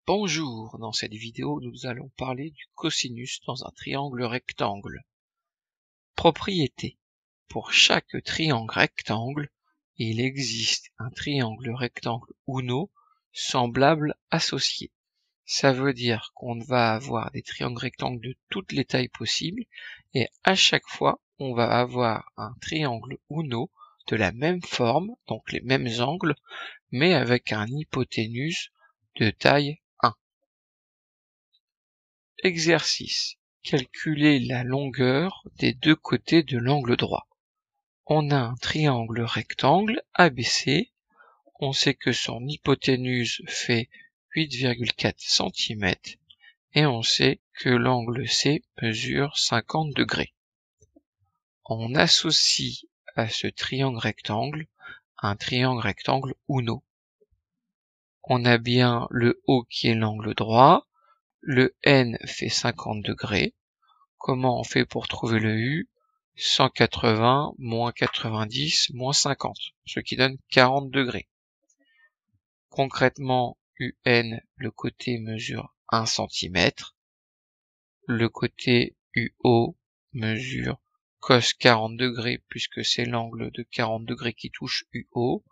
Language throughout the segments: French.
Bonjour, dans cette vidéo nous allons parler du cosinus dans un triangle rectangle. Propriété. Pour chaque triangle rectangle, il existe un triangle rectangle Uno semblable associé. Ça veut dire qu'on va avoir des triangles rectangles de toutes les tailles possibles et à chaque fois on va avoir un triangle Uno de la même forme, donc les mêmes angles, mais avec un hypoténuse de taille 1. Exercice. Calculer la longueur des deux côtés de l'angle droit. On a un triangle rectangle ABC. On sait que son hypoténuse fait 8,4 cm et on sait que l'angle C mesure 50 degrés. On associe à ce triangle rectangle un triangle rectangle Uno. On a bien le haut qui est l'angle droit. Le N fait 50 degrés. Comment on fait pour trouver le U? 180 moins 90 moins 50, ce qui donne 40 degrés. Concrètement, UN, le côté mesure 1 cm. Le côté UO mesure cos 40 degrés puisque c'est l'angle de 40 degrés qui touche UO.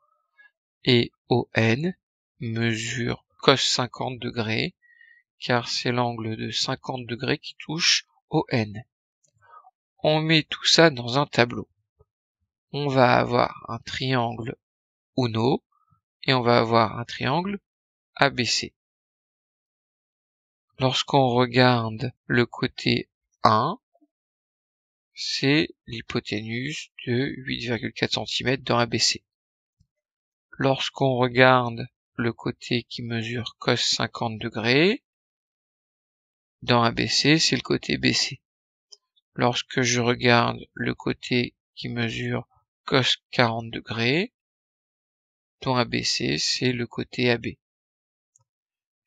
Et ON mesure cos 50 degrés car c'est l'angle de 50 degrés qui touche ON. On met tout ça dans un tableau. On va avoir un triangle Uno et on va avoir un triangle ABC. Lorsqu'on regarde le côté 1, c'est l'hypoténuse de 8,4 cm dans ABC. Lorsqu'on regarde le côté qui mesure cos 50 degrés, dans ABC, c'est le côté BC. Lorsque je regarde le côté qui mesure cos 40 degrés, dans ABC, c'est le côté AB.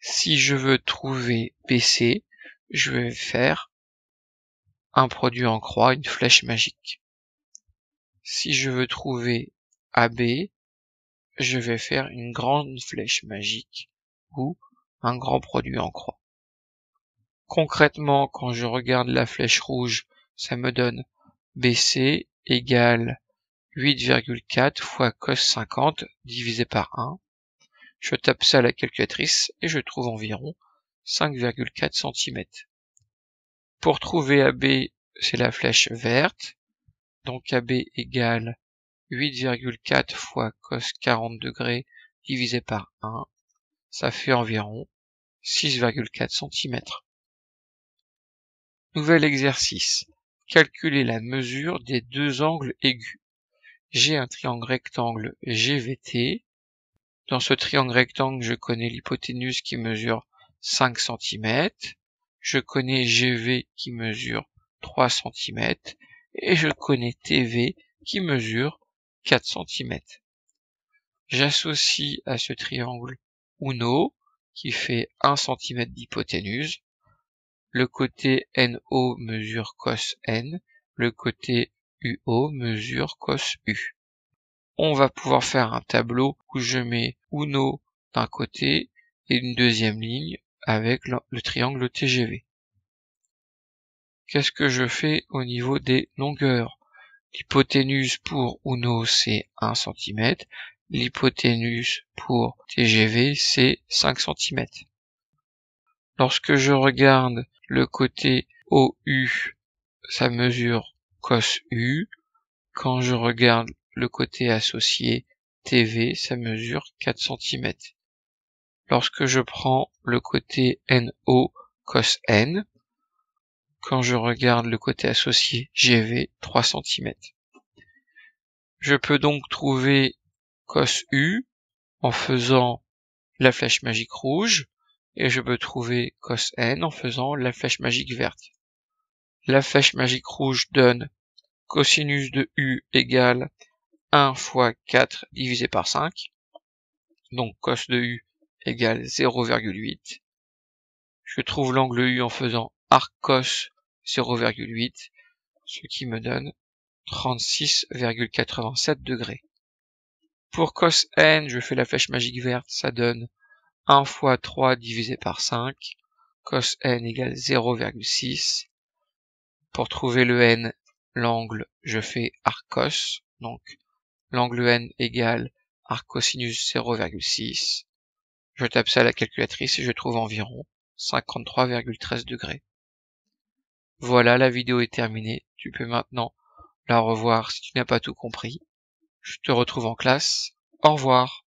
Si je veux trouver BC, je vais faire un produit en croix, une flèche magique. Si je veux trouver AB, je vais faire une grande flèche magique ou un grand produit en croix. Concrètement, quand je regarde la flèche rouge, ça me donne BC égale 8,4 fois cos 50 divisé par 1. Je tape ça à la calculatrice et je trouve environ 5,4 cm. Pour trouver AB, c'est la flèche verte. Donc AB égale 8,4 fois cos 40 degrés divisé par 1. Ça fait environ 6,4 cm. Nouvel exercice. Calculer la mesure des deux angles aigus. J'ai un triangle rectangle GVT. Dans ce triangle rectangle, je connais l'hypoténuse qui mesure 5 cm. Je connais GV qui mesure 3 cm. Et je connais TV qui mesure 4 cm. J'associe à ce triangle Uno qui fait 1 cm d'hypoténuse. Le côté NO mesure cos N, le côté UO mesure cos U. On va pouvoir faire un tableau où je mets Uno d'un côté et une deuxième ligne avec le triangle TGV. Qu'est-ce que je fais au niveau des longueurs? L'hypoténuse pour Uno c'est 1 cm, l'hypoténuse pour TGV c'est 5 cm. Lorsque je regarde le côté OU, ça mesure cos U. Quand je regarde le côté associé TV, ça mesure 4 cm. Lorsque je prends le côté NO cos N, quand je regarde le côté associé GV, 3 cm. Je peux donc trouver cos U en faisant la flèche magique rouge, et je peux trouver cos N en faisant la flèche magique verte. La flèche magique rouge donne cosinus de U égale 1 fois 4 divisé par 5. Donc cos de U égale 0,8. Je trouve l'angle U en faisant arc cos 0,8, ce qui me donne 36,87 degrés. Pour cos N, je fais la flèche magique verte, ça donne 1 fois 3 divisé par 5, cos n égale 0,6. Pour trouver le n, l'angle, je fais arc cos, donc l'angle n égale arc cosinus 0,6. Je tape ça à la calculatrice et je trouve environ 53,13 degrés. Voilà, la vidéo est terminée. Tu peux maintenant la revoir si tu n'as pas tout compris. Je te retrouve en classe. Au revoir.